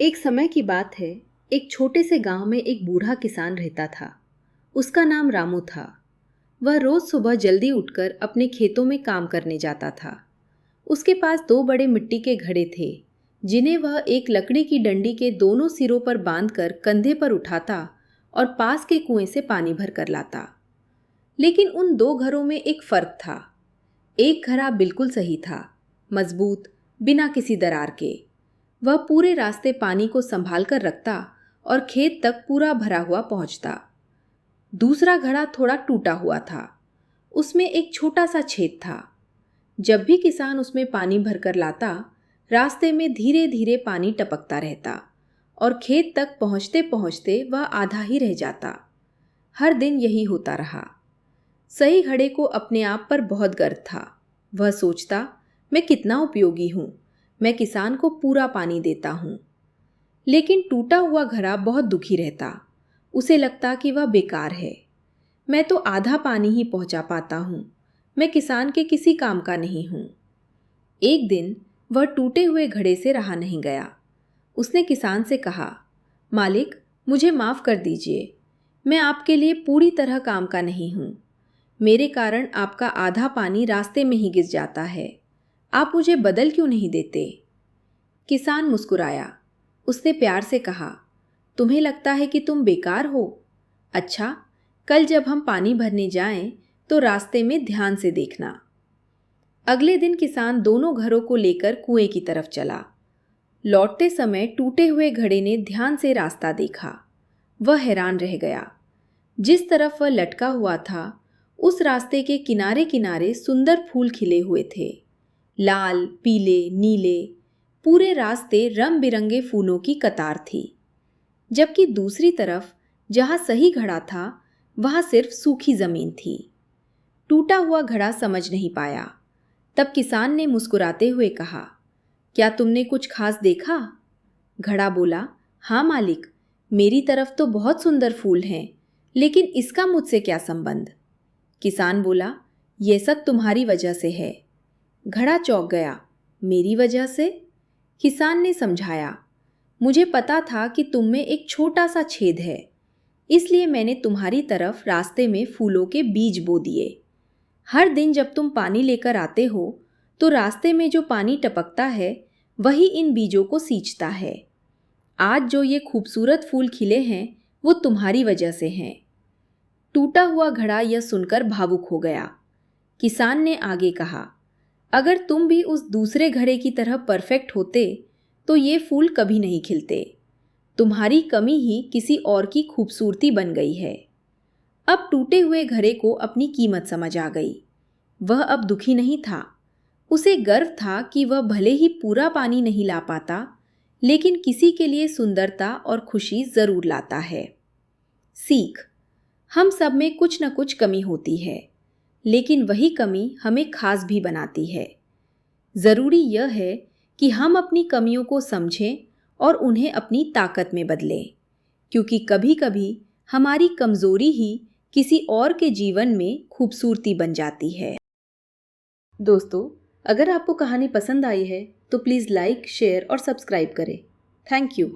एक समय की बात है। एक छोटे से गांव में एक बूढ़ा किसान रहता था। उसका नाम रामू था। वह रोज सुबह जल्दी उठकर अपने खेतों में काम करने जाता था। उसके पास दो बड़े मिट्टी के घड़े थे, जिन्हें वह एक लकड़ी की डंडी के दोनों सिरों पर बांधकर कंधे पर उठाता और पास के कुएं से पानी भर कर लाता। लेकिन उन दो घरों में एक फर्क था। एक घड़ा बिल्कुल सही था, मजबूत, बिना किसी दरार के। वह पूरे रास्ते पानी को संभाल कर रखता और खेत तक पूरा भरा हुआ पहुंचता। दूसरा घड़ा थोड़ा टूटा हुआ था। उसमें एक छोटा सा छेद था। जब भी किसान उसमें पानी भरकर लाता, रास्ते में धीरे धीरे पानी टपकता रहता और खेत तक पहुंचते पहुंचते वह आधा ही रह जाता। हर दिन यही होता रहा। सही घड़े को अपने आप पर बहुत गर्व था। वह सोचता, मैं कितना उपयोगी हूँ, मैं किसान को पूरा पानी देता हूँ। लेकिन टूटा हुआ घड़ा बहुत दुखी रहता। उसे लगता कि वह बेकार है। मैं तो आधा पानी ही पहुँचा पाता हूँ, मैं किसान के किसी काम का नहीं हूँ। एक दिन वह टूटे हुए घड़े से रहा नहीं गया। उसने किसान से कहा, मालिक, मुझे माफ़ कर दीजिए, मैं आपके लिए पूरी तरह काम का नहीं हूँ। मेरे कारण आपका आधा पानी रास्ते में ही गिर जाता है। आप मुझे बदल क्यों नहीं देते? किसान मुस्कुराया। उसने प्यार से कहा, तुम्हें लगता है कि तुम बेकार हो? अच्छा, कल जब हम पानी भरने जाएं तो रास्ते में ध्यान से देखना। अगले दिन किसान दोनों घरों को लेकर कुएं की तरफ चला। लौटते समय टूटे हुए घड़े ने ध्यान से रास्ता देखा। वह हैरान रह गया। जिस तरफ वह लटका हुआ था, उस रास्ते के किनारे किनारे सुंदर फूल खिले हुए थे। लाल, पीले, नीले, पूरे रास्ते रंग बिरंगे फूलों की कतार थी। जबकि दूसरी तरफ, जहां सही घड़ा था, वहां सिर्फ सूखी जमीन थी। टूटा हुआ घड़ा समझ नहीं पाया। तब किसान ने मुस्कुराते हुए कहा, क्या तुमने कुछ खास देखा? घड़ा बोला, हाँ मालिक, मेरी तरफ तो बहुत सुंदर फूल हैं, लेकिन इसका मुझसे क्या संबंध? किसान बोला, यह सब तुम्हारी वजह से है। घड़ा चौंक गया, मेरी वजह से? किसान ने समझाया, मुझे पता था कि तुम में एक छोटा सा छेद है, इसलिए मैंने तुम्हारी तरफ रास्ते में फूलों के बीज बो दिए। हर दिन जब तुम पानी लेकर आते हो, तो रास्ते में जो पानी टपकता है, वही इन बीजों को सींचता है। आज जो ये खूबसूरत फूल खिले हैं, वो तुम्हारी वजह से हैं। टूटा हुआ घड़ा यह सुनकर भावुक हो गया। किसान ने आगे कहा, अगर तुम भी उस दूसरे घड़े की तरह परफेक्ट होते, तो ये फूल कभी नहीं खिलते। तुम्हारी कमी ही किसी और की खूबसूरती बन गई है। अब टूटे हुए घड़े को अपनी कीमत समझ आ गई। वह अब दुखी नहीं था। उसे गर्व था कि वह भले ही पूरा पानी नहीं ला पाता, लेकिन किसी के लिए सुंदरता और खुशी जरूर लाता है। सीख, हम सब में कुछ न कुछ कमी होती है, लेकिन वही कमी हमें खास भी बनाती है। ज़रूरी यह है कि हम अपनी कमियों को समझें और उन्हें अपनी ताकत में बदलें, क्योंकि कभी कभी हमारी कमज़ोरी ही किसी और के जीवन में खूबसूरती बन जाती है। दोस्तों, अगर आपको कहानी पसंद आई है तो प्लीज़ लाइक, शेयर और सब्सक्राइब करें। Thank you.